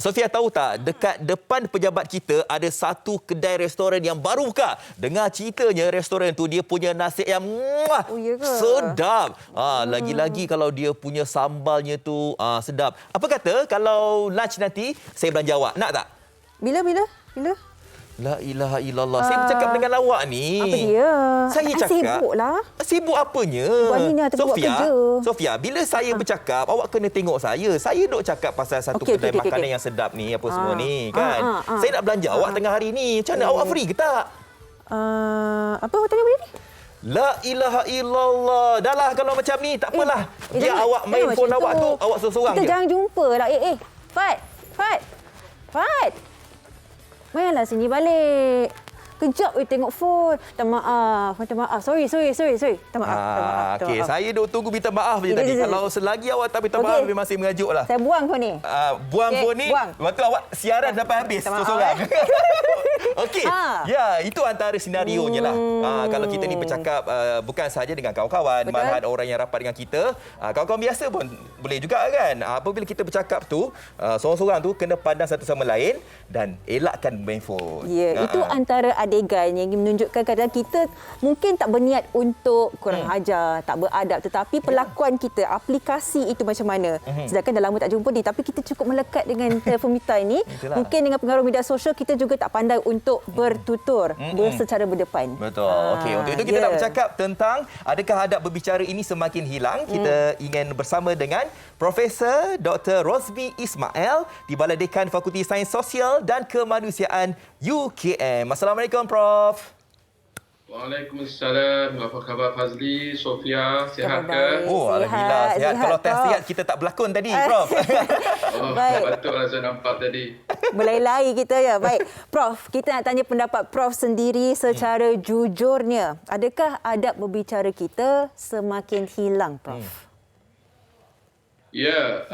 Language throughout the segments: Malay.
Sofia, tahu tak, dekat depan pejabat kita ada satu kedai restoran yang baru buka. Dengar ceritanya restoran tu dia punya nasi yang Oh, ya ke? sedap. Lagi-lagi kalau dia punya sambalnya tu sedap. Apa kata kalau lunch nanti saya belanja awak? Nak tak? Bila? La ilaha illallah. Saya bercakap dengan awak ni. Apa dia? Saya cakap. Sibuk lah. Sibuk apanya? Buat ni ada buat kerja. Sofia, bila saya bercakap, awak kena tengok saya. Saya duk cakap pasal satu kedai makanan yang sedap ni, apa semua ni, kan? Saya nak belanja awak tengah hari ni. Macam mana, awak free ke tak? Apa awak tanya ni? La ilaha illallah. Dah lah kalau macam ni, tak apalah. Biar awak main phone awak tu, awak seorang-seorang je. Kita jangan jumpa lah. Fat. Mainlah sini balik. Kejap tengok phone. Minta maaf. Sorry. Minta maaf. Okey, saya duk tunggu minta maaf je tadi. Kalau selagi awak tak minta maaf, memang saya mengajuk lah. Saya buang phone ni. Buang phone ni, lepas tu awak siaran sampai habis seorang-seorang. Okey. Ya, itu antara senarionya lah. Kalau kita ni bercakap bukan sahaja dengan kawan-kawan, malahan orang yang rapat dengan kita, kawan-kawan biasa pun boleh juga kan. Apabila kita bercakap tu, seorang-seorang tu kena pandang satu sama lain dan elakkan main phone. Ya, itu antara adegan yang menunjukkan kadang kita mungkin tak berniat untuk kurang ajar, tak beradab, tetapi perlakuan kita, aplikasi itu macam mana. Sedangkan dah lama tak jumpa ni, tapi kita cukup melekat dengan telefon kita ini. Mungkin dengan pengaruh media sosial, kita juga tak pandai untuk bertutur secara berdepan. Betul. Okey, untuk itu kita nak bercakap tentang adakah adab berbicara ini semakin hilang. Kita ingin bersama dengan Profesor Dr. Rosby Ismail di Balai Dekan Fakulti Sains Sosial dan Kemanusiaan UKM. Assalamualaikum, Prof. Waalaikumsalam. Apa khabar Fazli, Sofia? Sihat ke? Oh, alhamdulillah sihat. Kalau tak sihat kita tak berlakon tadi, Prof. Patutlah saya nampak tadi. Berlari-lari kita ya. Baik, Prof, kita nak tanya pendapat Prof sendiri secara jujurnya. Adakah adab berbicara kita semakin hilang, Prof? Ya,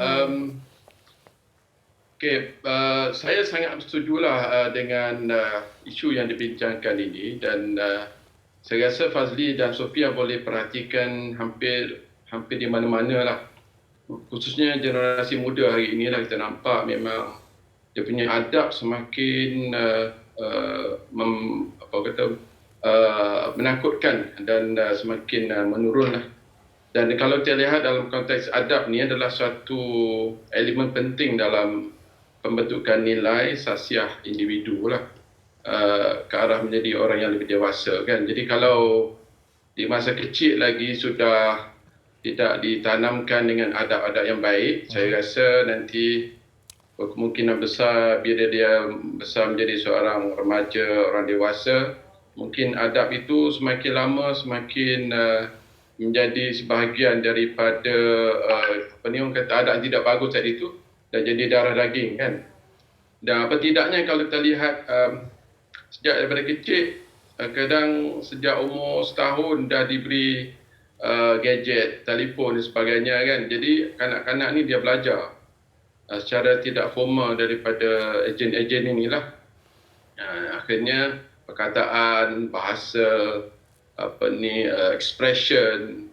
saya sangat bersetujulah dengan isu yang dibincangkan ini dan saya rasa Fazli dan Sofia boleh perhatikan hampir di mana-mana lah. Khususnya generasi muda hari ini lah kita nampak memang dia punya adab semakin menakutkan dan semakin menurun lah. Dan kalau kita lihat dalam konteks adab ni adalah suatu elemen penting dalam pembentukan nilai sasiah individu lah, ke arah menjadi orang yang lebih dewasa kan. Jadi kalau di masa kecil lagi sudah tidak ditanamkan dengan adab-adab yang baik, saya rasa nanti kemungkinan besar bila dia besar menjadi seorang remaja, orang dewasa, mungkin adab itu semakin lama semakin menjadi sebahagian daripada orang kata adab yang tidak bagus tadi itu dan jadi darah daging kan. Dan apa tidaknya kalau kita lihat sejak daripada kecil, kadang sejak umur setahun dah diberi gadget, telefon dan sebagainya kan. Jadi kanak-kanak ni dia belajar secara tidak formal daripada ejen-ejen inilah. Akhirnya perkataan, bahasa, expression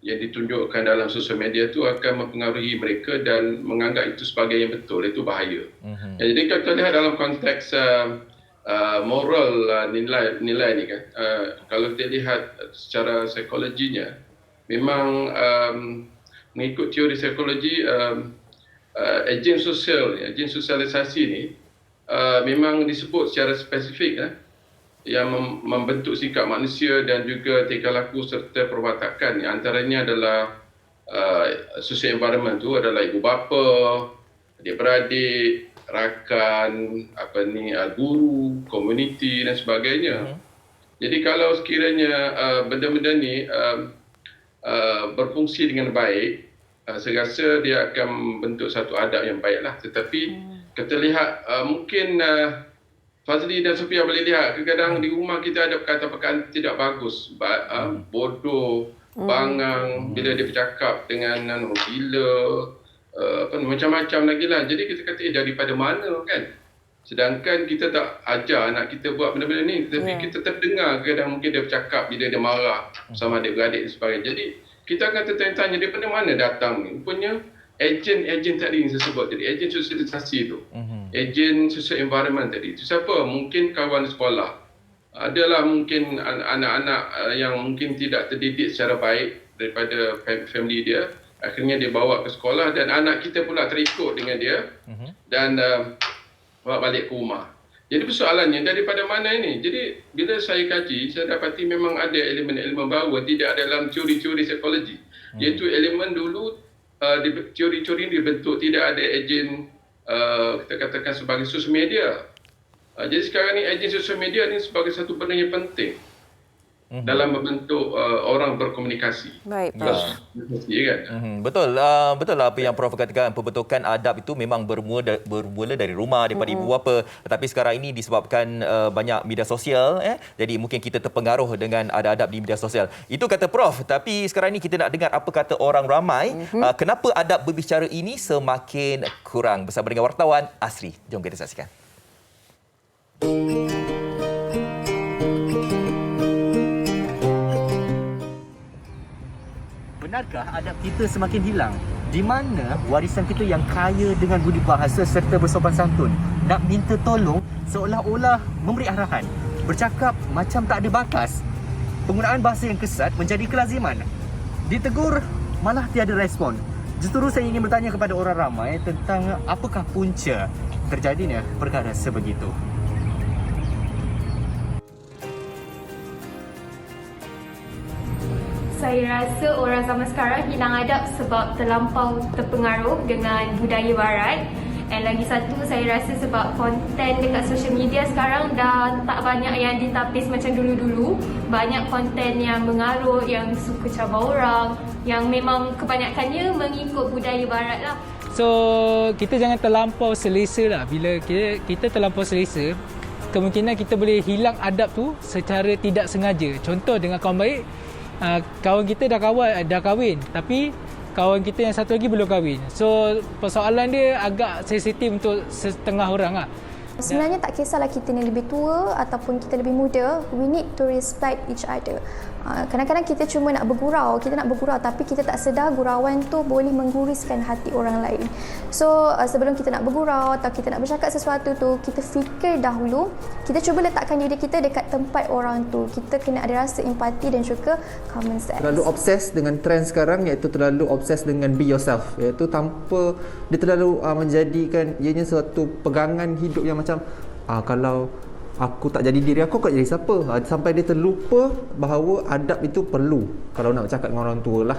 yang ditunjukkan dalam sosial media itu akan mempengaruhi mereka dan menganggap itu sebagai yang betul. Itu bahaya. Jadi kalau kita lihat dalam konteks moral nilai ni kan, kalau kita lihat secara psikologinya, memang mengikut teori psikologi, ejen sosialisasi ni memang disebut secara spesifik yang membentuk sikap manusia dan juga tingkah laku serta perwatakan. Antaranya adalah social environment tu adalah ibu bapa, adik-beradik, rakan, guru, komuniti dan sebagainya. Jadi kalau sekiranya benda-benda ni berfungsi dengan baik, saya rasa dia akan membentuk satu adab yang baiklah. Tetapi kita lihat mungkin Fazli dan Sofia boleh lihat, kadang-kadang di rumah kita ada perkataan-perkataan tidak bagus, bodoh, bangang, bila dia bercakap dengan gila, macam-macam lagi lah. Jadi kita kata daripada mana kan? Sedangkan kita tak ajar anak kita buat benda-benda ni, tapi kita terdengar kadang mungkin dia bercakap bila dia marah sama adik-beradik dan sebagainya. Jadi kita akan tertanya-tanya daripada mana datang ni. Rupanya ejen tadi yang saya sebut tadi, ejen sosialisasi tu, ejen social environment tadi. Itu siapa? Mungkin kawan sekolah. Adalah mungkin anak-anak yang mungkin tidak terdidik secara baik daripada family dia. Akhirnya dia bawa ke sekolah dan anak kita pula terikut dengan dia dan bawa balik ke rumah. Jadi persoalannya daripada mana ini? Jadi bila saya kaji, saya dapati memang ada elemen-elemen baru yang tidak ada dalam teori-teori psikologi. Iaitu elemen dulu, teori-teori ini dibentuk tidak ada ejen, kita katakan sebagai sosial media. Jadi sekarang ni ejen sosial media ni sebagai satu benda yang penting dalam membentuk orang berkomunikasi. Baik, Prof. Kan? Betul. Betul lah apa yang Prof katakan. Pembentukan adab itu memang bermula dari rumah, daripada ibu bapa. Tetapi sekarang ini disebabkan banyak media sosial, jadi mungkin kita terpengaruh dengan adab di media sosial. Itu kata Prof. Tapi sekarang ini kita nak dengar apa kata orang ramai. Kenapa adab berbicara ini semakin kurang? Bersama dengan wartawan Asri. Jom kita saksikan. Benarkah adab kita semakin hilang? Di mana warisan kita yang kaya dengan budi bahasa serta bersopan santun nak minta tolong seolah-olah memberi arahan, bercakap macam tak ada bakas. Penggunaan bahasa yang kesat menjadi kelaziman. Ditegur malah tiada respon. Justru saya ingin bertanya kepada orang ramai tentang apakah punca terjadinya perkara sebegitu. Saya rasa orang zaman sekarang hilang adab sebab terlampau terpengaruh dengan budaya barat. Dan lagi satu, saya rasa sebab konten dekat social media sekarang dah tak banyak yang ditapis macam dulu-dulu. Banyak konten yang mengarut, yang suka cabar orang, yang memang kebanyakannya mengikut budaya barat lah. So, kita jangan terlampau selesa lah. Bila kita terlampau selesa, kemungkinan kita boleh hilang adab tu secara tidak sengaja. Contoh dengan kawan baik, kawan kita dah kahwin tapi kawan kita yang satu lagi belum kahwin. So persoalan dia agak sensitif untuk setengah orang lah. Sebenarnya tak kisahlah kita ni lebih tua ataupun kita lebih muda, we need to respect each other. Kadang-kadang kita cuma nak bergurau, tapi kita tak sedar gurauan tu boleh mengguriskan hati orang lain. So sebelum kita nak bergurau atau kita nak bercakap sesuatu tu, kita fikir dahulu, kita cuba letakkan diri kita dekat tempat orang tu. Kita kena ada rasa empati dan juga common sense. Terlalu obses dengan trend sekarang, iaitu terlalu obses dengan be yourself, iaitu tanpa dia terlalu menjadikan ianya suatu pegangan hidup yang macam kalau aku tak jadi diri aku tak jadi siapa, sampai dia terlupa bahawa adab itu perlu kalau nak bercakap dengan orang tua lah.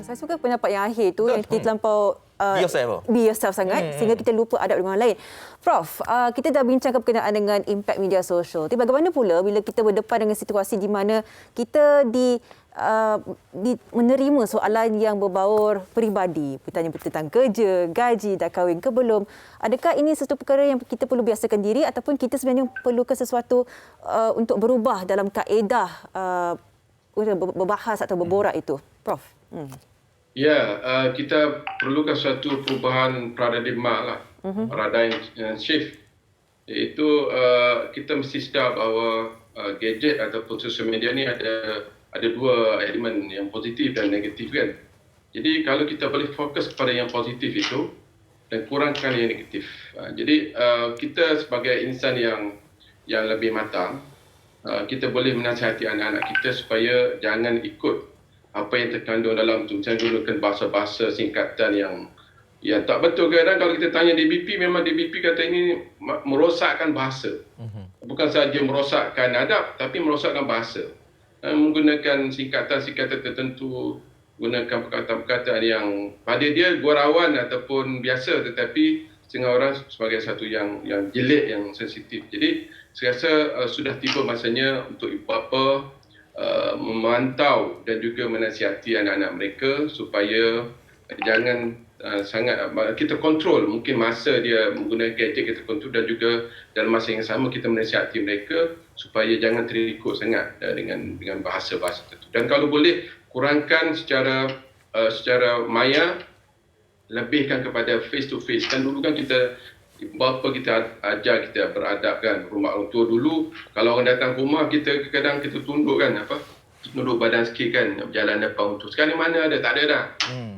Saya suka pendapat yang akhir tu, yang kita terlampau be yourself sangat sehingga kita lupa adab dengan orang lain. Prof, kita dah bincang berkenaan dengan impak media sosial. Tapi bagaimana pula bila kita berdepan dengan situasi di mana kita menerima soalan yang berbaur peribadi, bertanya tentang kerja, gaji, dah kahwin ke belum. Adakah ini sesuatu perkara yang kita perlu biasakan diri ataupun kita sebenarnya perlukan sesuatu untuk berubah dalam kaedah berbahas atau berborak itu? Prof. Ya, kita perlukan suatu perubahan paradigma lah, paradigm shift. Iaitu kita mesti sedar bahawa gadget ataupun social media ni ada dua elemen, yang positif dan negatif kan. Jadi kalau kita boleh fokus kepada yang positif itu dan kurangkan yang negatif. Jadi kita sebagai insan yang lebih matang, kita boleh menasihati anak-anak kita supaya jangan ikut apa yang terkandung dalam tu. Macam gunakan bahasa-bahasa singkatan yang tak betul. Kadang kalau kita tanya DBP, memang DBP kata ini merosakkan bahasa. Bukan sahaja merosakkan adab, tapi merosakkan bahasa. Menggunakan singkatan-singkatan tertentu, gunakan perkataan-perkataan yang pada dia gurauan ataupun biasa, tetapi setengah orang sebagai satu yang jelek, yang sensitif. Jadi saya rasa sudah tiba masanya untuk ibu bapa memantau dan juga menasihati anak-anak mereka supaya jangan sangat kita kontrol. Mungkin masa dia menggunakan gadget kita kontrol, dan juga dalam masa yang sama kita menasihati mereka supaya jangan terikut sangat dengan bahasa-bahasa tertentu. Dan kalau boleh kurangkan secara maya, lebihkan kepada face to face. Kan dulu kan kita bapa kita ajar kita beradab kan, rumah orang tua dulu. Kalau orang datang ke rumah kita, kadang kita tunduk kan, nurut badan sikit kan, berjalan depan untuk. Sekarang ni mana ada? Tak ada dah.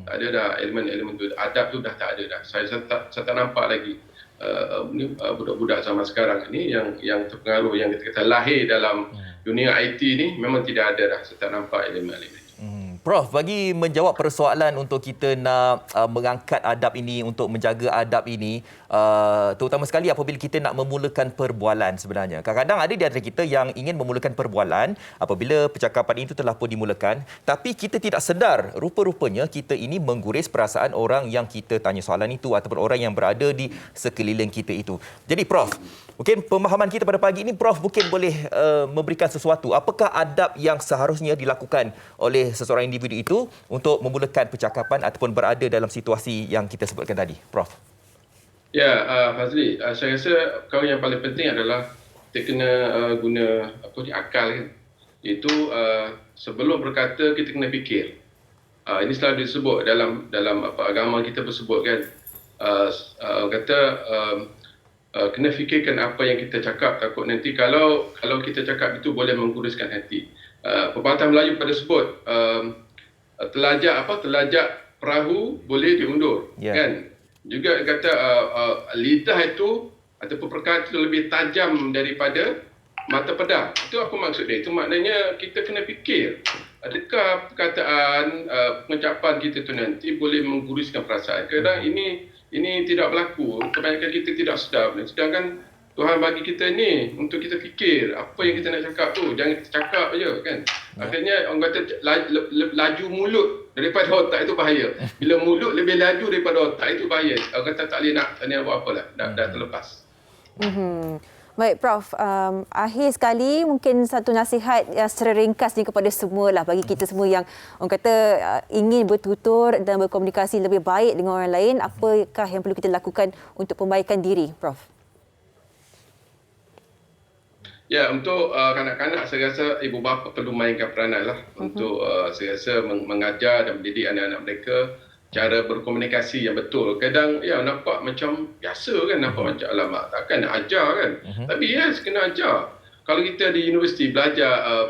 Tak ada dah elemen-elemen tu. Adab tu dah tak ada dah. Saya tak nampak lagi budak-budak zaman sekarang ni yang terpengaruh, yang kita kata lahir dalam dunia IT ni, memang tidak ada dah. Saya tak nampak elemen-elemen. Prof, bagi menjawab persoalan untuk kita nak mengangkat adab ini, untuk menjaga adab ini, terutama sekali apabila kita nak memulakan perbualan sebenarnya. Kadang-kadang ada di antara kita yang ingin memulakan perbualan apabila percakapan itu telah pun dimulakan, tapi kita tidak sedar rupa-rupanya kita ini mengguris perasaan orang yang kita tanya soalan itu ataupun orang yang berada di sekeliling kita itu. Jadi Prof, mungkin pemahaman kita pada pagi ini, Prof mungkin boleh memberikan sesuatu. Apakah adab yang seharusnya dilakukan oleh seseorang individu itu untuk memulakan percakapan ataupun berada dalam situasi yang kita sebutkan tadi, Prof? Ya, Fazli, saya rasa perkara yang paling penting adalah kita kena guna akal kan. Iaitu sebelum berkata kita kena fikir. Ini selalu disebut dalam agama kita bersebut kan. Kata kena fikirkan apa yang kita cakap, takut nanti kalau kita cakap itu boleh mengguruskan hati. Pepatah Melayu pada sebut telajak perahu boleh diundur, kan? Juga kata lidah itu ataupun perkataan itu lebih tajam daripada mata pedang. Itu apa maksud dia? Itu maknanya kita kena fikir, adakah perkataan pengucapan kita itu nanti boleh mengguruskan perasaan. Kadang ini tidak berlaku. Kebanyakan kita tidak sedar. Sedangkan Tuhan bagi kita ni untuk kita fikir apa yang kita nak cakap tu. Jangan kita cakap je kan. Akhirnya orang kata laju mulut daripada otak itu bahaya. Bila mulut lebih laju daripada otak itu bahaya. Orang kata tak boleh nak buat apa lah. Dah terlepas. Baik Prof, akhir sekali mungkin satu nasihat secara ringkas ni kepada semua lah, bagi kita semua yang orang kata ingin bertutur dan berkomunikasi lebih baik dengan orang lain. Apakah yang perlu kita lakukan untuk perbaikan diri, Prof? Ya, untuk kanak-kanak saya rasa ibu bapa perlu mainkan peranan lah untuk saya rasa mengajar dan mendidik anak-anak mereka cara berkomunikasi yang betul. Kadang ya nampak macam biasa kan, nampak macam alamak takkan nak ajar kan. Tapi yes, kena ajar. Kalau kita di universiti belajar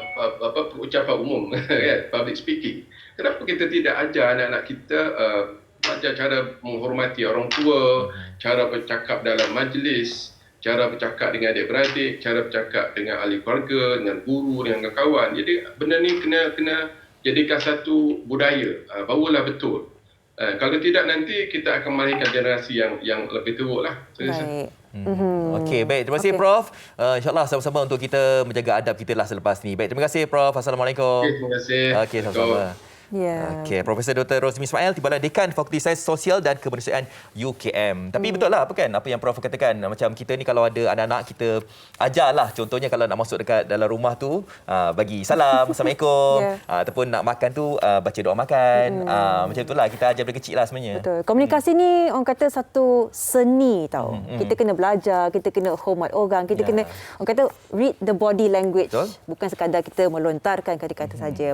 ucapan umum kan, public speaking. Kenapa kita tidak ajar anak-anak kita belajar cara menghormati orang tua, cara bercakap dalam majlis, cara bercakap dengan adik-beradik, cara bercakap dengan ahli keluarga, dengan guru, dengan kawan. Jadi benda ni kena jadikan satu budaya, barulah betul. Kalau tidak nanti kita akan melahirkan generasi yang lebih teruk lah. Baik. Okey, baik. Terima kasih Prof. InsyaAllah sama-sama untuk kita menjaga adab kita lah selepas ni. Baik, terima kasih Prof. Assalamualaikum. Terima kasih. Okey, sama-sama. Okey, Profesor Dr. Rosmi Ismail, Timbalan Dekan Fakulti Sains Sosial dan Kemanusiaan UKM. Tapi betul lah apa yang Prof katakan, macam kita ni kalau ada anak-anak kita ajarlah, contohnya kalau nak masuk dekat dalam rumah tu bagi salam, Assalamualaikum, ataupun nak makan tu baca doa makan. Macam itulah kita ajar dari kecil lah sebenarnya. Betul. Komunikasi ni orang kata satu seni tau. Kita kena belajar, kita kena hormat orang, kita kena orang kata read the body language. Betul? Bukan sekadar kita melontarkan kata-kata saja.